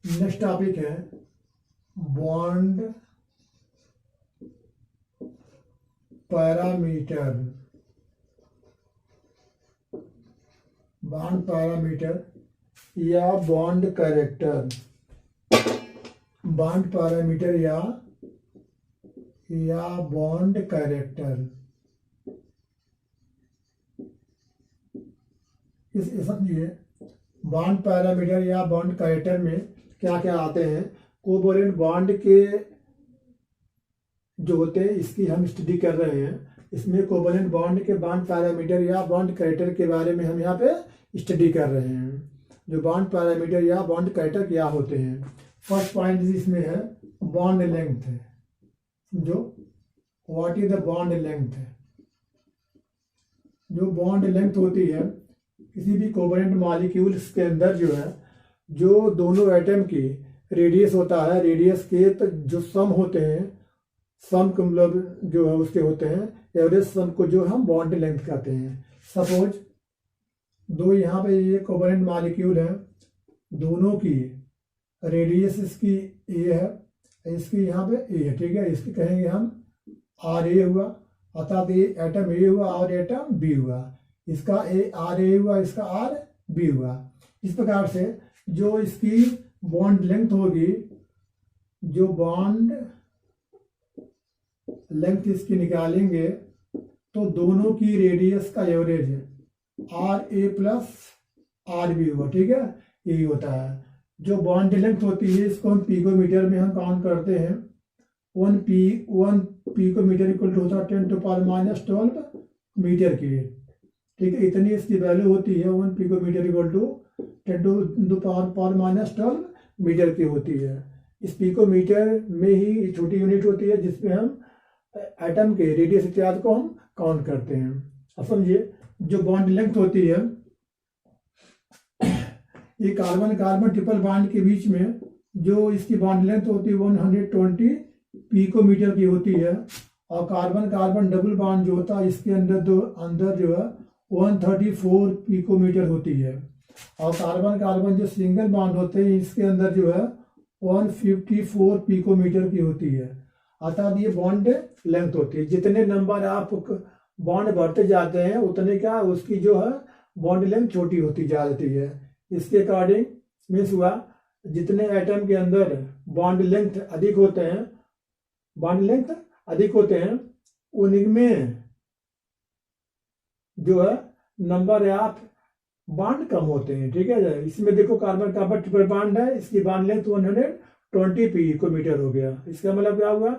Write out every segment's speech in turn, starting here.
Next topic है bond parameter. Bond parameter या bond character. Bond parameter या bond character. इस समझिए बॉन्ड पैरामीटर या बॉन्ड कैरेक्टर में क्या क्या आते हैं। कोवैलेंट बॉन्ड के जो होते हैं इसकी हम स्टडी कर रहे हैं। इसमें कोवैलेंट बॉन्ड के बॉन्ड पैरामीटर या बॉन्ड कैरेक्टर के बारे में हम यहाँ पे स्टडी कर रहे हैं। जो बॉन्ड पैरामीटर या बॉन्ड कैरेक्टर क्या होते हैं। फर्स्ट पॉइंट इसमें है बॉन्ड लेंथ। जो what is the bond length. जो बॉन्ड लेंथ होती है किसी भी कोवैलेंट मॉलिक्यूल्स के अंदर जो है, जो दोनों एटम की रेडियस होता है, रेडियस के तो जो सम होते हैं, सम का मतलब जो है उसके होते हैं एवरेज सम को जो हम बॉन्ड लेंथ कहते हैं। सपोज दो यहाँ पे ये कोवैलेंट मॉलिक्यूल है, दोनों की रेडियस इसकी ए है, इसकी यहाँ पे ए है, ठीक है। इसकी कहेंगे हम आर ए हुआ, अर्थात ये एटम ए हुआ और एटम बी हुआ। इसका ए आर ए हुआ, इसका आर बी हुआ। इस प्रकार से जो इसकी बॉन्ड लेंथ होगी, जो बॉन्ड लेंथ इसकी निकालेंगे तो दोनों की रेडियस का एवरेज है R A plus R B हुआ, ठीक है। यही होता है जो बॉन्ड लेंथ होती है। इसको हम पिकोमीटर में हम काउंट करते हैं। 1 पिकोमीटर इक्वल टू होता है 10⁻⁻12 मीटर की, ठीक है। इतनी इसकी वैल्यू होती है। 1 पिकोमीटर इक्वल टू 10⁻⁻12 मीटर की होती है। इस पिकोमीटर में ही छोटी यूनिट होती है जिसमें हम एटम के रेडियस इत्यादि को हम काउंट करते हैं। अब समझिए जो बॉन्ड लेंथ होती है, ये कार्बन कार्बन ट्रिपल बॉन्ड के बीच में जो इसकी बॉन्ड लेंथ होती है 120 पिकोमीटर की होती है। और कार्बन कार्बन डबल बॉन्ड जो होता है इसके अंदर जो है 134 पिकोमीटर होती है। और कार्बन कार्बन जो सिंगल बॉन्ड होते हैं इसके अंदर जो है 154 पिकोमीटर की होती है। अर्थात ये बॉन्ड लेंथ होती है। जितने नंबर आप बॉन्ड बढ़ते जाते हैं उतने क्या उसकी जो है बॉन्ड लेंथ छोटी होती जाती है। इसके अकॉर्डिंग मीन्स हुआ जितने एटम के अंदर बॉन्ड लेंथ अधिक होते हैं, बॉन्ड लेंथ अधिक होते हैं, उनमें जो है नंबर ऑफ बॉन्ड कम होते हैं, ठीक है। इसमें देखो कार्बन कार्बन ट्रिपल बॉन्ड है, इसकी बॉन्ड लेंथ 120 पिकोमीटर हो गया। इसका मतलब क्या हुआ,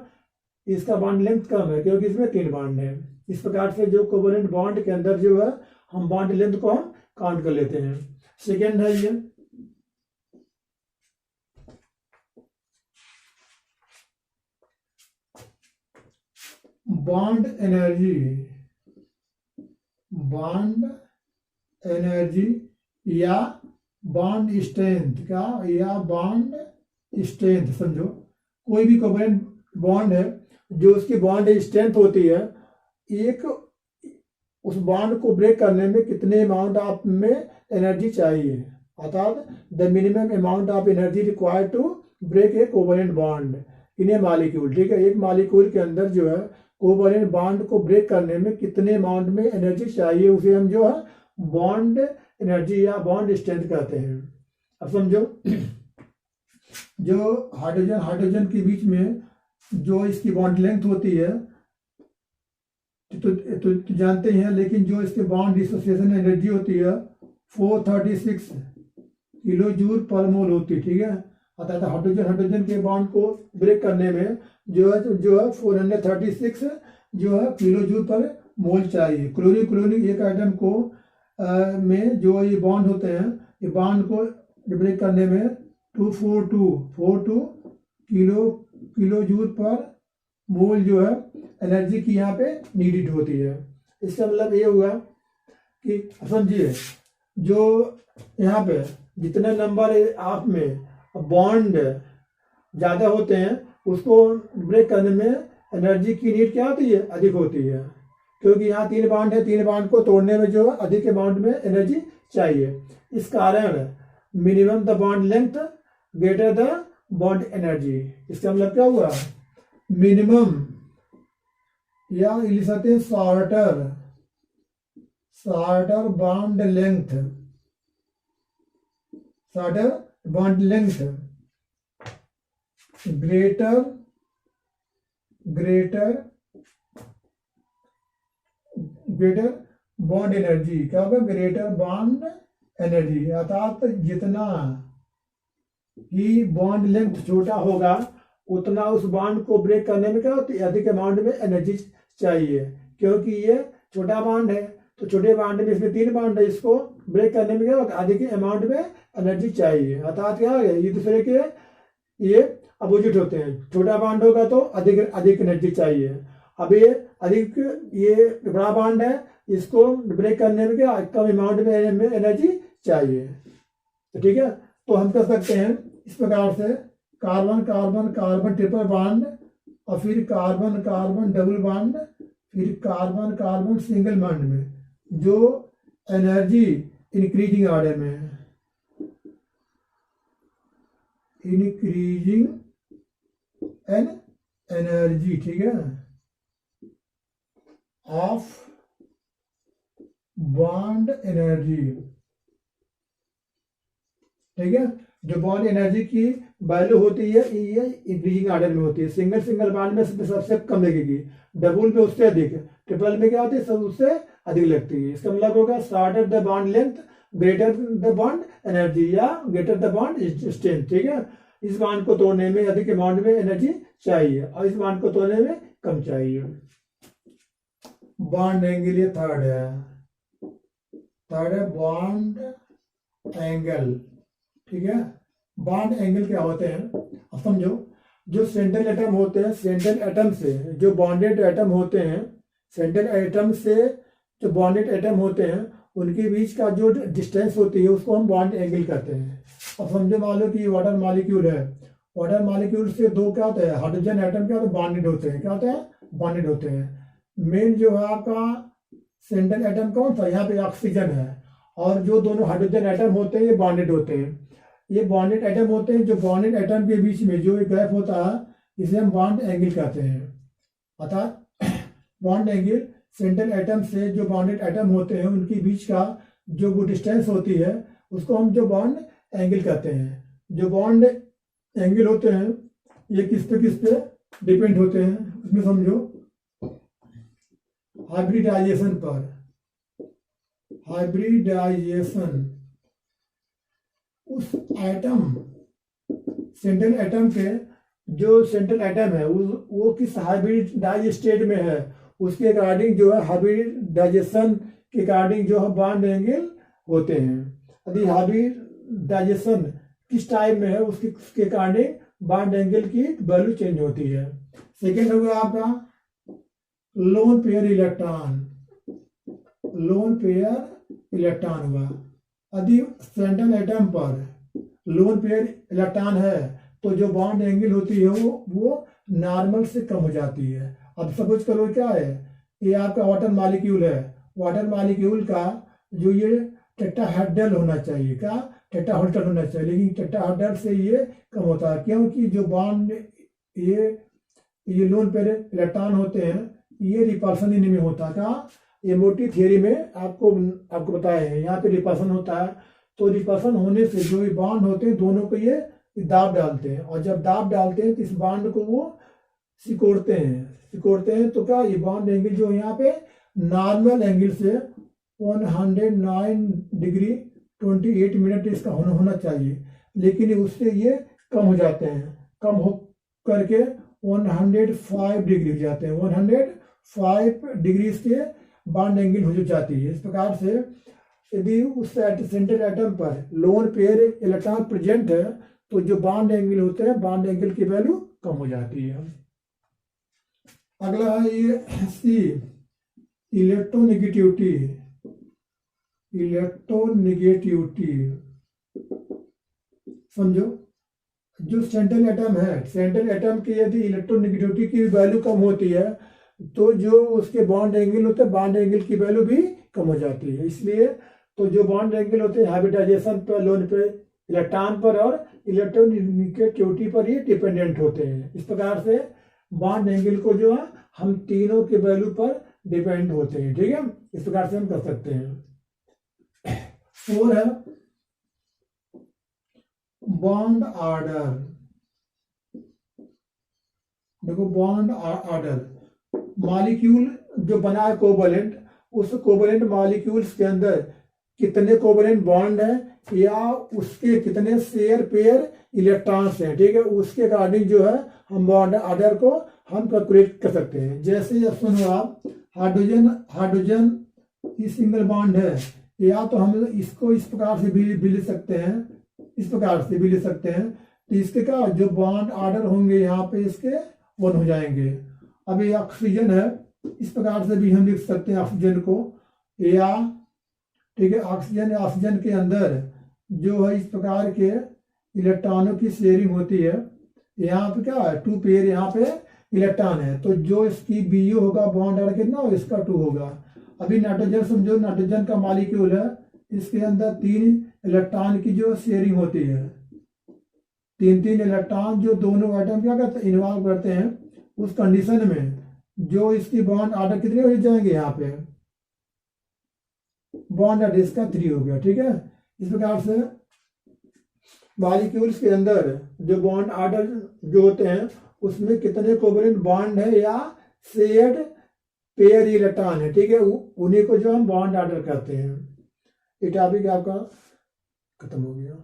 इसका बॉन्ड लेंथ कम है क्योंकि इसमें 3 बॉन्ड है। इस प्रकार से जो कोवैलेंट बॉन्ड के अंदर जो है हम बॉन्ड लेंथ को हम काउंट कर लेते हैं। सेकेंड है ये बॉन्ड एनर्जी। बॉन्ड एनर्जी या बॉन्ड स्ट्रेंथ का, या बॉन्ड स्ट्रेंथ। समझो कोई भी कोवैलेंट बॉन्ड है, जो उसकी बॉन्ड स्ट्रेंथ होती है, एक उस बॉन्ड को ब्रेक करने में कितने अमाउंट ऑफ में एनर्जी चाहिए, अर्थात the minimum amount of energy required to break a covalent bond in a molecule, ठीक है। एक मॉलिक्यूल के अंदर जो है कोवैलेंट बॉन्ड को ब्रेक करने में कितने अमाउंट में एनर्जी चाहिए, उसे हम जो है बॉन्ड एनर्जी या बॉन्ड स्ट्रेंथ कहते हैं। अब समझो जो हाइड्रोजन के बीच में जो इसकी बॉन्ड लेंथ होती है तो जानते हैं, लेकिन जो इसके बॉन्ड डिसोसिएशन एनर्जी होती है 436 किलो जूल पर मोल होती है, ठीक है। अर्थात हाइड्रोजन के बॉन्ड को ब्रेक करने में जो है 436 जो है किलो जूल पर मोल चाहिए। क्लोरीन एक आइटम को में जो ये बॉन्ड होते हैं, ये बॉन्ड को ब्रेक करने में 242 किलो जूल पर मोल जो है एनर्जी की यहाँ पे नीडेड होती है। इसका मतलब ये हुआ कि समझिए जो यहाँ पे जितने नंबर आप में बॉन्ड ज़्यादा होते हैं उसको ब्रेक करने में एनर्जी की नीड क्या होती है, अधिक होती है। क्योंकि यहाँ 3 बॉन्ड है, 3 बॉन्ड को तोड़ने में जो अधिक अमाउंट में एनर्जी चाहिए। इस कारण minimum the bond length greater the bond energy. इसका मतलब क्या हुआ, मिनिमम या लिख सकते हैं shorter bond length, shorter bond length greater bond energy. क्या होगा, ग्रेटर बॉन्ड एनर्जी, अर्थात जितना ही बॉन्ड लेंथ छोटा होगा उतना उस बॉन्ड को ब्रेक करने में क्या होती है, अधिक अमाउंट में एनर्जी चाहिए। क्योंकि ये छोटा बॉन्ड है तो छोटे बॉन्ड में इसमें 3 बॉन्ड है, इसको ब्रेक करने में क्या होगा, अधिक अमाउंट में एनर्जी चाहिए। अर्थात क्या है, ये दूसरे के ये अपोजिट होते हैं। छोटा बॉन्ड होगा तो अधिक एनर्जी चाहिए। अब ये अधिक, ये बड़ा बॉन्ड है, इसको ब्रेक करने में क्या कम अमाउंट में एनर्जी चाहिए। तो ठीक है, तो हम कर सकते हैं इस प्रकार से, carbon carbon carbon triple bond, और फिर कार्बन कार्बन डबल बॉन्ड, फिर कार्बन कार्बन सिंगल बॉन्ड में जो एनर्जी इंक्रीजिंग ऑर्डर में है, इंक्रीजिंग एन एनर्जी, ठीक है, ऑफ बॉन्ड एनर्जी, ठीक है। जो बॉन्ड एनर्जी की वैल्यू होती है ये इंक्रीजिंग ऑर्डर में होती है। सिंगल बॉन्ड में सबसे कम लगेगी, डबल में उससे अधिक, ट्रिपल में क्या होती है, सब उससे अधिक लगती है। इसका मतलब होगा shorter the bond length greater the bond energy या ग्रेटर द बॉन्ड स्ट्रेंथ, ठीक है। इस बॉन्ड को तोड़ने में अधिक अमाउंट में एनर्जी चाहिए और इस बॉन्ड को तोड़ने में कम चाहिए। बॉन्ड एंगल ये थर्ड है बॉन्ड एंगल, ठीक है। बॉन्ड एंगल क्या होते हैं, अब समझो। जो सेंट्रल एटम होते हैं, सेंट्रल एटम से जो बॉन्डेड एटम होते हैं, सेंट्रल एटम से जो बॉन्डेड एटम होते हैं उनके बीच का जो डिस्टेंस होती है उसको हम बॉन्ड एंगल कहते हैं। अब समझो, मान लो कि वाटर मॉलिक्यूल है, वाटर मॉलिक्यूल से दो क्या होता है, हाइड्रोजन एटम क्या होता है, बॉन्डेड होते हैं। क्या होते हैं, बॉन्डेड होते हैं। मेन जो है आपका सेंट्रल एटम कौन सा, यहाँ पे ऑक्सीजन है, और जो दोनों हाइड्रोजन एटम होते हैं ये बॉन्डेड होते हैं। ये बॉन्डेड एटम होते हैं। जो बॉन्डेड एटम के बीच में जो गैप होता है इसे हम बॉन्ड एंगल कहते हैं। अर्थात बॉन्ड एंगल सेंट्रल एटम से जो बॉन्डेड एटम होते हैं उनके बीच का जो वो डिस्टेंस होती है उसको हम जो बॉन्ड एंगल कहते हैं। जो बॉन्ड एंगल होते हैं ये किस पे डिपेंड होते हैं, उसमें समझो हाइब्रिडाइजेशन पर, हाइब्रिडाइजेशन उस एटम सेंट्रल एटम के, जो सेंट्रल एटम है वो किस हाइब्रिडाइज स्टेट में है उसके अकॉर्डिंग जो है हाइब्रिडाइजेशन के अकॉर्डिंग जो है बॉन्ड एंगल होते हैं। यदि हाइब्रिडाइजेशन किस टाइप में है उसके अकॉर्डिंग बॉन्ड एंगल की वैल्यू चेंज होती है। सेकेंड होगा आपका lone pair electron, lone pair electron हुआ। यदि सेंट्रल एटम पर लोन पेयर इलेक्ट्रॉन है तो जो बॉन्ड एंगल होती है वो नॉर्मल से कम हो जाती है। अब सपोज करो क्या है, ये आपका वाटर मॉलिक्यूल है, वाटर मॉलिक्यूल का जो ये टेट्राहेड्रल होना चाहिए, क्या टेट्राहेड्रल होना चाहिए, लेकिन टेट्राहेड्रल से ये कम होता है। क्योंकि जो बॉन्ड ये लोन पेयर इलेक्ट्रॉन होते हैं ये रिपल्सन इनमें होता है। क्या, ये मोटी थियरी में आपको बताया है, यहाँ पे रिपल्सन होता है। तो रिपल्सन होने से जो ये बॉन्ड होते हैं दोनों को ये दाब डालते हैं, और जब दाब डालते हैं तो इस बॉन्ड को वो सिकोड़ते हैं। तो क्या, ये बॉन्ड एंगल जो यहाँ पे नॉर्मल एंगल से 109 डिग्री 28 मिनट इसका होना चाहिए, लेकिन उससे ये कम हो जाते हैं, कम हो करके 105 डिग्री हो जाते हैं। 105 डिग्री से बॉन्ड एंगल हो जाती है। इस प्रकार से यदि उस सेंट्रल एटम पर लोन पेयर इलेक्ट्रॉन प्रेजेंट है तो जो बॉन्ड एंगल होते हैं बॉन्ड एंगल की वैल्यू कम हो जाती है। अगला है ये सी, इलेक्ट्रोनेगेटिविटी। समझो, जो सेंट्रल एटम है, सेंट्रल एटम की यदि इलेक्ट्रोनेगेटिविटी की वैल्यू कम होती है तो जो उसके बॉन्ड एंगल होते हैं बॉन्ड एंगल की वैल्यू भी कम हो जाती है। इसलिए तो जो बॉन्ड एंगल होते हैं हाइब्रिडाइजेशन पर लोन पे इलेक्ट्रॉन पर और इलेक्ट्रोनेगेटिविटी पर ये डिपेंडेंट होते हैं। इस प्रकार से बॉन्ड एंगल को जो है हम तीनों के वैल्यू पर डिपेंड होते हैं, ठीक है। इस प्रकार से हम कर सकते हैं। 4 है बॉन्ड ऑर्डर। देखो बॉन्ड ऑर्डर, मॉलिक्यूल जो बना है कोवलेंट, उस कोवलेंट मॉलिक्यूल्स के अंदर कितने कोवलेंट बॉन्ड है या उसके कितने शेयर पेयर इलेक्ट्रॉन्स हैं, ठीक है, उसके अकॉर्डिंग जो है हम बॉन्ड ऑर्डर को हम कैलकुलेट कर सकते हैं। जैसे अब सुनो आप, हाइड्रोजन ये सिंगल बॉन्ड है, या तो हम इसको इस प्रकार से भी लिख सकते हैं, इस प्रकार से भी लिख सकते हैं। तो इसके क्या जो बॉन्ड ऑर्डर होंगे यहाँ पे इसके 1 हो जाएंगे। अब ये ऑक्सीजन है, इस प्रकार से भी हम लिख सकते हैं ऑक्सीजन को, या ठीक है ऑक्सीजन के अंदर जो है इस प्रकार के इलेक्ट्रॉनों की शेयरिंग होती है। यहाँ पे क्या है 2 पेयर यहाँ पे इलेक्ट्रॉन है, तो जो इसकी बीयू होगा बॉन्ड ऑर्डर कितना हो, इसका 2 होगा। अभी नाइट्रोजन समझो, नाइट्रोजन का मॉलिक्यूल है, इसके अंदर 3 इलेक्ट्रॉन की जो शेयरिंग होती है, 3 इलेक्ट्रॉन जो दोनों एटम क्या करते हैं, इन्वॉल्व करते हैं। उस कंडीशन में जो इसकी बॉन्ड ऑर्डर कितने हो जाएंगे, यहाँ पे बॉन्ड ऑर्डर इसका 3 हो गया, ठीक है। इस प्रकार से मॉलिक्यूल्स के अंदर जो बॉन्ड ऑर्डर जो होते हैं उसमें कितने कोवलेंट बॉन्ड है या शेयर्ड पेयर इलेक्ट्रॉन है, ठीक है, उन्हीं को जो हम बॉन्ड ऑर्डर करते हैं। ये टॉपिक आपका खत्म हो गया।